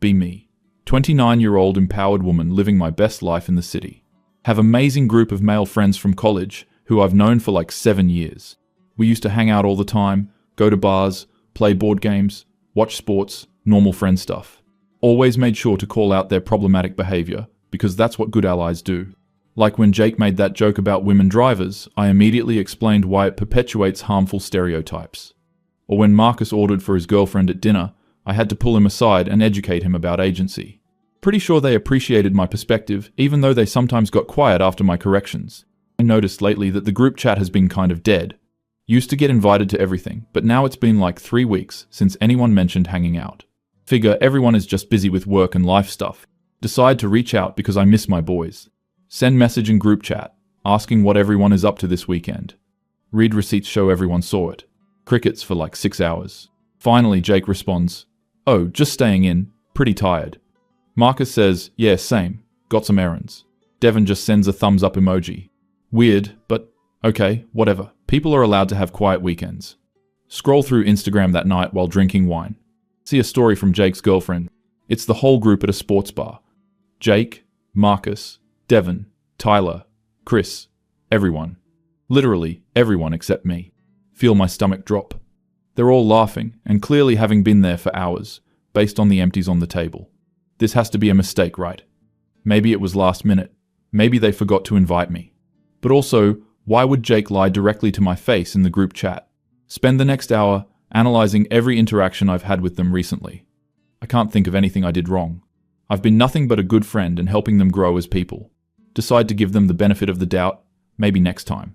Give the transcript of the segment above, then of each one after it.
be me. 29-year-old empowered woman living my best life in the city. Have amazing group of male friends from college who I've known for like 7 years. We used to hang out all the time, go to bars, play board games, watch sports, normal friend stuff. Always made sure to call out their problematic behavior, because that's what good allies do. Like when Jake made that joke about women drivers, I immediately explained why it perpetuates harmful stereotypes. Or when Marcus ordered for his girlfriend at dinner, I had to pull him aside and educate him about agency. Pretty sure they appreciated my perspective, even though they sometimes got quiet after my corrections. I noticed lately that the group chat has been kind of dead. Used to get invited to everything, but now it's been like 3 weeks since anyone mentioned hanging out. Figure everyone is just busy with work and life stuff. Decide to reach out because I miss my boys. Send message in group chat, asking what everyone is up to this weekend. Read receipts show everyone saw it. Crickets for like 6 hours. Finally, Jake responds, "Oh, just staying in, pretty tired." Marcus says, "Yeah, same, got some errands." Devon just sends a thumbs up emoji. Weird, but okay, whatever. People are allowed to have quiet weekends. Scroll through Instagram that night while drinking wine. See a story from Jake's girlfriend. It's the whole group at a sports bar. Jake, Marcus, Devon, Tyler, Chris, everyone. Literally everyone except me. Feel my stomach drop. They're all laughing and clearly having been there for hours, based on the empties on the table. This has to be a mistake, right? Maybe it was last minute. Maybe they forgot to invite me. But also, why would Jake lie directly to my face in the group chat? Spend the next hour analyzing every interaction I've had with them recently. I can't think of anything I did wrong. I've been nothing but a good friend and helping them grow as people. Decide to give them the benefit of the doubt, maybe next time.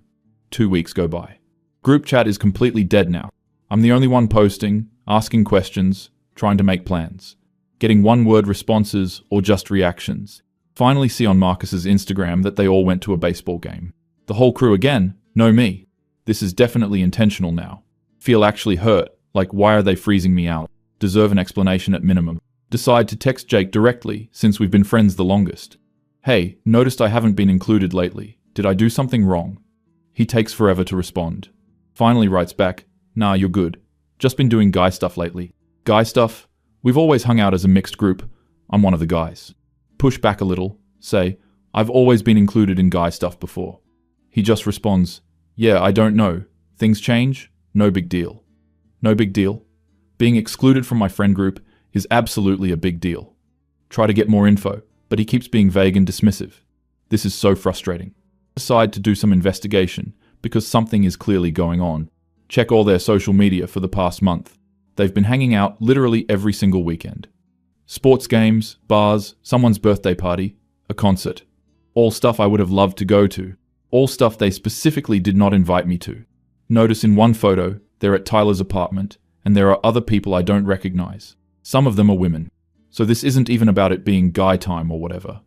2 weeks go by. Group chat is completely dead now. I'm the only one posting, asking questions, trying to make plans. Getting one-word responses or just reactions. Finally see on Marcus's Instagram that they all went to a baseball game. The whole crew again, no me. This is definitely intentional now. Feel actually hurt, like why are they freezing me out? Deserve an explanation at minimum. Decide to text Jake directly since we've been friends the longest. Hey, noticed I haven't been included lately. Did I do something wrong? He takes forever to respond. Finally writes back, "Nah, you're good. Just been doing guy stuff lately." Guy stuff? We've always hung out as a mixed group. I'm one of the guys. Push back a little, say, "I've always been included in guy stuff before." He just responds, "Yeah, I don't know. Things change? No big deal." No big deal? Being excluded from my friend group is absolutely a big deal. Try to get more info, but he keeps being vague and dismissive. This is so frustrating. Decide to do some investigation, because something is clearly going on. Check all their social media for the past month. They've been hanging out literally every single weekend. Sports games, bars, someone's birthday party, a concert. All stuff I would have loved to go to. All stuff they specifically did not invite me to. Notice in one photo, they're at Tyler's apartment, and there are other people I don't recognize. Some of them are women. So this isn't even about it being guy time or whatever.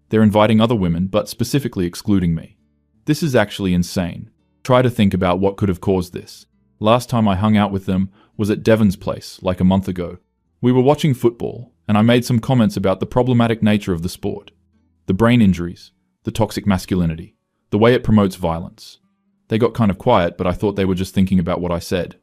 They're inviting other women, but specifically excluding me. This is actually insane. Try to think about what could have caused this. Last time I hung out with them was at Devon's place, like a month ago. We were watching football, and I made some comments about the problematic nature of the sport. The brain injuries, the toxic masculinity, the way it promotes violence. They got kind of quiet, but I thought they were just thinking about what I said.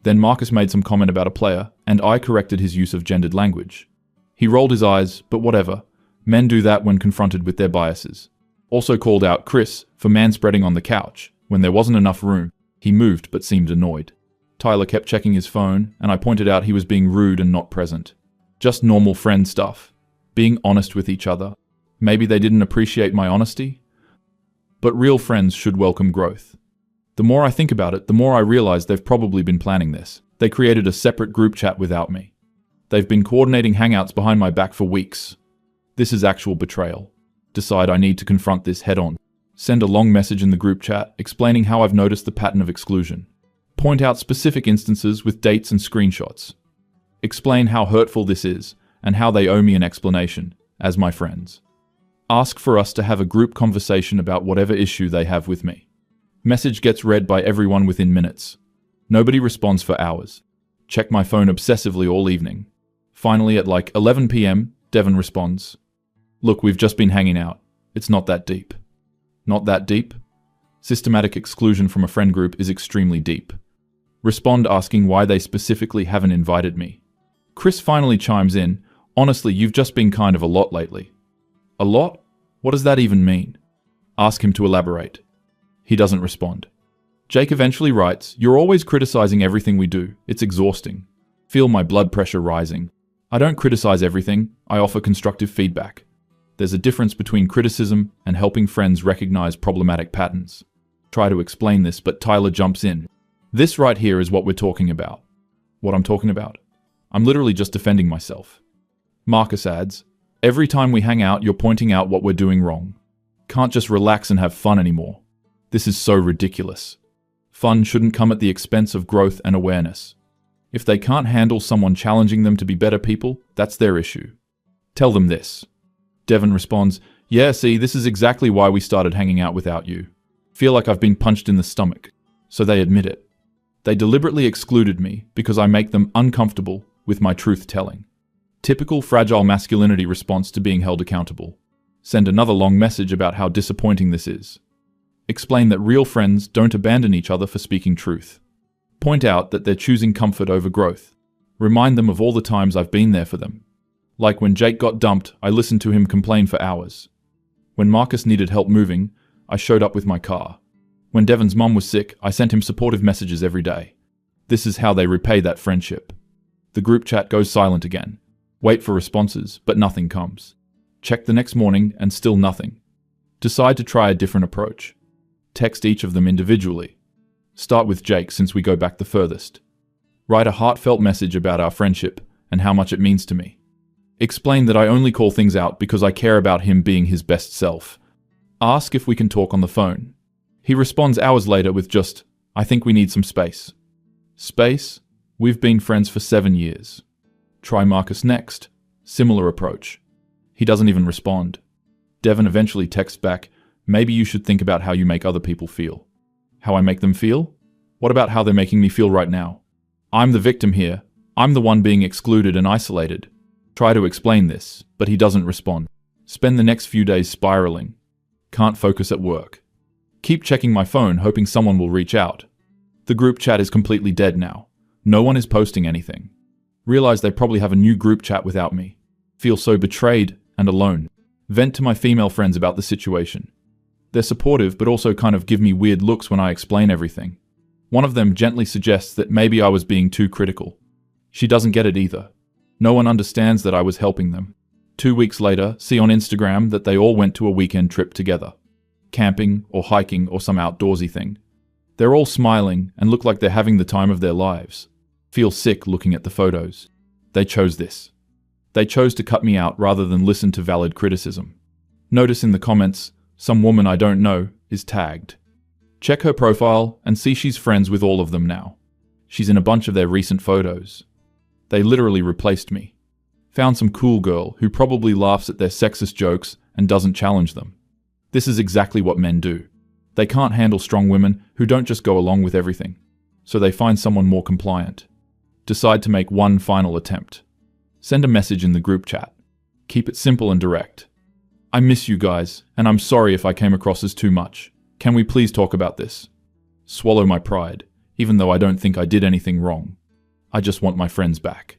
Then Marcus made some comment about a player, and I corrected his use of gendered language. He rolled his eyes, but whatever. Men do that when confronted with their biases. Also called out Chris for manspreading on the couch. When there wasn't enough room, he moved but seemed annoyed. Tyler kept checking his phone, and I pointed out he was being rude and not present. Just normal friend stuff. Being honest with each other. Maybe they didn't appreciate my honesty? But real friends should welcome growth. The more I think about it, the more I realize they've probably been planning this. They created a separate group chat without me. They've been coordinating hangouts behind my back for weeks. This is actual betrayal. Decide I need to confront this head on. Send a long message in the group chat explaining how I've noticed the pattern of exclusion. Point out specific instances with dates and screenshots. Explain how hurtful this is and how they owe me an explanation, as my friends. Ask for us to have a group conversation about whatever issue they have with me. Message gets read by everyone within minutes. Nobody responds for hours. Check my phone obsessively all evening. Finally, at like 11 p.m., Devon responds, "Look, we've just been hanging out. It's not that deep." Not that deep? Systematic exclusion from a friend group is extremely deep. Respond asking why they specifically haven't invited me. Chris finally chimes in, Honestly, you've just been kind of a lot lately. A lot? What does that even mean? Ask him to elaborate. He doesn't respond. Jake eventually writes, "You're always criticizing everything we do. It's exhausting. Feel my blood pressure rising. I don't criticize everything. I offer constructive feedback. There's a difference between criticism and helping friends recognize problematic patterns." Try to explain this, but Tyler jumps in. "This right here is what we're talking about." What I'm talking about? I'm literally just defending myself. Marcus adds, "Every time we hang out, you're pointing out what we're doing wrong. Can't just relax and have fun anymore. This is so ridiculous. Fun shouldn't come at the expense of growth and awareness. If they can't handle someone challenging them to be better people, that's their issue. Tell them this." Devon responds, "Yeah, see, this is exactly why we started hanging out without you. Feel like I've been punched in the stomach." So they admit it. They deliberately excluded me because I make them uncomfortable with my truth-telling. Typical fragile masculinity response to being held accountable. Send another long message about how disappointing this is. Explain that real friends don't abandon each other for speaking truth. Point out that they're choosing comfort over growth. Remind them of all the times I've been there for them. Like when Jake got dumped, I listened to him complain for hours. When Marcus needed help moving, I showed up with my car. When Devon's mum was sick, I sent him supportive messages every day. This is how they repay that friendship. The group chat goes silent again. Wait for responses, but nothing comes. Check the next morning and still nothing. Decide to try a different approach. Text each of them individually. Start with Jake since we go back the furthest. Write a heartfelt message about our friendship and how much it means to me. Explain that I only call things out because I care about him being his best self. Ask if we can talk on the phone. He responds hours later with just, "I think we need some space." Space? We've been friends for 7 years. Try Marcus next. Similar approach. He doesn't even respond. Devon eventually texts back, "Maybe you should think about how you make other people feel." How I make them feel? What about how they're making me feel right now? I'm the victim here. I'm the one being excluded and isolated. Try to explain this, but he doesn't respond. Spend the next few days spiraling. Can't focus at work. Keep checking my phone, hoping someone will reach out. The group chat is completely dead now. No one is posting anything. Realize they probably have a new group chat without me. Feel so betrayed and alone. Vent to my female friends about the situation. They're supportive, but also kind of give me weird looks when I explain everything. One of them gently suggests that maybe I was being too critical. She doesn't get it either. No one understands that I was helping them. 2 weeks later, see on Instagram that they all went to a weekend trip together. Camping or hiking or some outdoorsy thing. They're all smiling and look like they're having the time of their lives. Feel sick looking at the photos. They chose this. They chose to cut me out rather than listen to valid criticism. Notice in the comments, some woman I don't know is tagged. Check her profile and see she's friends with all of them now. She's in a bunch of their recent photos. They literally replaced me. Found some cool girl who probably laughs at their sexist jokes and doesn't challenge them. This is exactly what men do. They can't handle strong women who don't just go along with everything. So they find someone more compliant. Decide to make one final attempt. Send a message in the group chat. Keep it simple and direct. "I miss you guys, and I'm sorry if I came across as too much. Can we please talk about this?" Swallow my pride, even though I don't think I did anything wrong. I just want my friends back.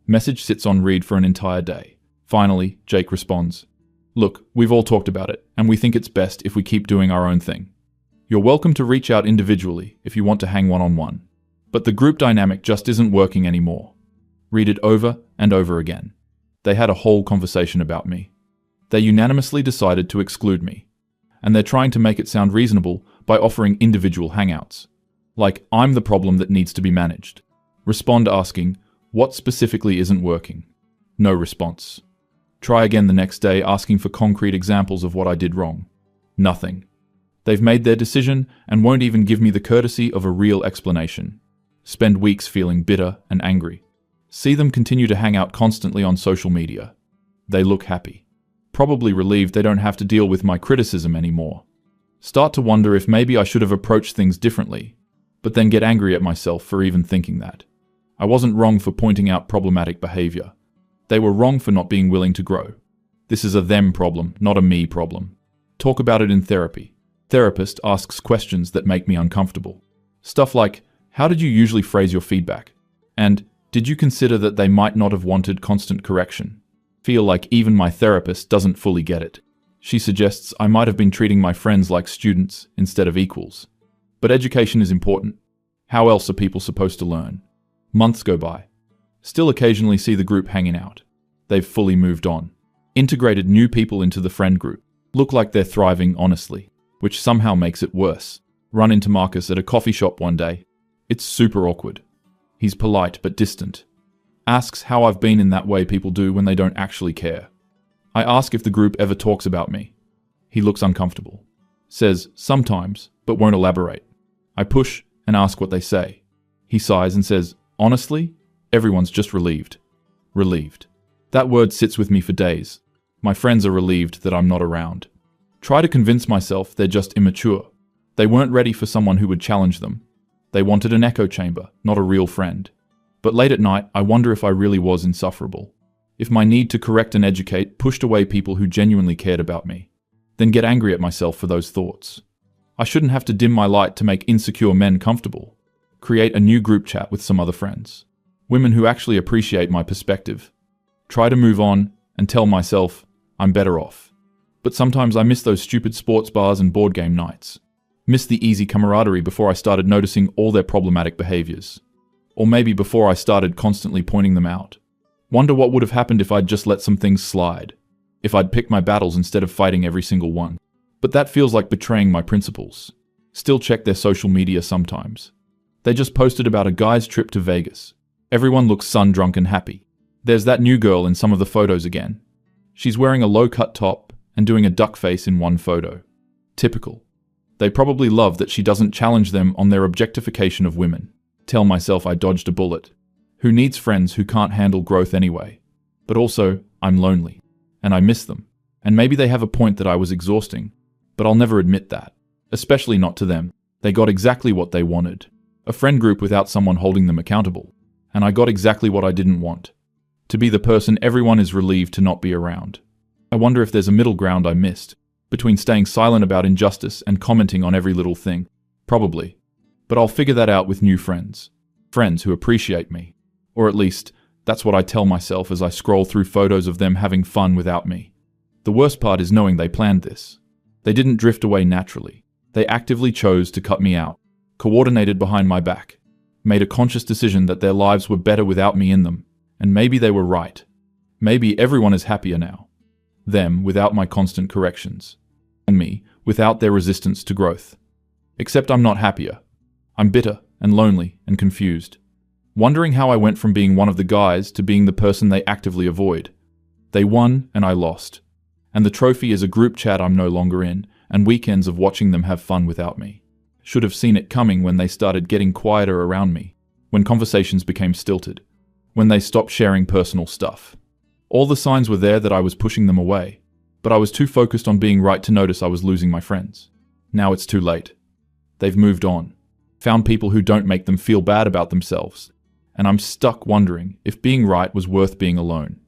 Message sits on read for an entire day. Finally, Jake responds, "Look, we've all talked about it, and we think it's best if we keep doing our own thing. You're welcome to reach out individually if you want to hang one-on-one. But the group dynamic just isn't working anymore." Read it over and over again. They had a whole conversation about me. They unanimously decided to exclude me. And they're trying to make it sound reasonable by offering individual hangouts. Like I'm the problem that needs to be managed. Respond asking, "What specifically isn't working?" No response. Try again the next day asking for concrete examples of what I did wrong. Nothing. They've made their decision and won't even give me the courtesy of a real explanation. Spend weeks feeling bitter and angry. See them continue to hang out constantly on social media. They look happy. Probably relieved they don't have to deal with my criticism anymore. Start to wonder if maybe I should have approached things differently, but then get angry at myself for even thinking that. I wasn't wrong for pointing out problematic behavior. They were wrong for not being willing to grow. This is a them problem, not a me problem. Talk about it in therapy. Therapist asks questions that make me uncomfortable. Stuff like, "How did you usually phrase your feedback?" And "Did you consider that they might not have wanted constant correction?" Feel like even my therapist doesn't fully get it. She suggests I might have been treating my friends like students instead of equals. But education is important. How else are people supposed to learn? Months go by. Still occasionally see the group hanging out. They've fully moved on. Integrated new people into the friend group. Look like they're thriving honestly, which somehow makes it worse. Run into Marcus at a coffee shop one day. It's super awkward. He's polite but distant. Asks how I've been in that way people do when they don't actually care. I ask if the group ever talks about me. He looks uncomfortable. Says sometimes, but won't elaborate. I push and ask what they say. He sighs and says, honestly, everyone's just relieved. Relieved. That word sits with me for days. My friends are relieved that I'm not around. Try to convince myself they're just immature. They weren't ready for someone who would challenge them. They wanted an echo chamber, not a real friend. But late at night, I wonder if I really was insufferable. If my need to correct and educate pushed away people who genuinely cared about me. Then get angry at myself for those thoughts. I shouldn't have to dim my light to make insecure men comfortable. Create a new group chat with some other friends. Women who actually appreciate my perspective. Try to move on and tell myself I'm better off. But sometimes I miss those stupid sports bars and board game nights. Miss the easy camaraderie before I started noticing all their problematic behaviors. Or maybe before I started constantly pointing them out. Wonder what would have happened if I'd just let some things slide. If I'd picked my battles instead of fighting every single one. But that feels like betraying my principles. Still check their social media sometimes. They just posted about a guy's trip to Vegas. Everyone looks sun-drunk and happy. There's that new girl in some of the photos again. She's wearing a low-cut top and doing a duck face in one photo. Typical. They probably love that she doesn't challenge them on their objectification of women. Tell myself I dodged a bullet. Who needs friends who can't handle growth anyway? But also, I'm lonely. And I miss them. And maybe they have a point that I was exhausting. But I'll never admit that. Especially not to them. They got exactly what they wanted. A friend group without someone holding them accountable. And I got exactly what I didn't want. To be the person everyone is relieved to not be around. I wonder if there's a middle ground I missed. Between staying silent about injustice and commenting on every little thing. Probably. But I'll figure that out with new friends. Friends who appreciate me. Or at least, that's what I tell myself as I scroll through photos of them having fun without me. The worst part is knowing they planned this. They didn't drift away naturally. They actively chose to cut me out. Coordinated behind my back. Made a conscious decision that their lives were better without me in them. And maybe they were right. Maybe everyone is happier now. Them without my constant corrections. And me without their resistance to growth. Except I'm not happier. I'm bitter and lonely and confused. Wondering how I went from being one of the guys to being the person they actively avoid. They won and I lost. And the trophy is a group chat I'm no longer in, and weekends of watching them have fun without me. Should have seen it coming when they started getting quieter around me, when conversations became stilted, when they stopped sharing personal stuff. All the signs were there that I was pushing them away, but I was too focused on being right to notice I was losing my friends. Now it's too late. They've moved on. Found people who don't make them feel bad about themselves, and I'm stuck wondering if being right was worth being alone.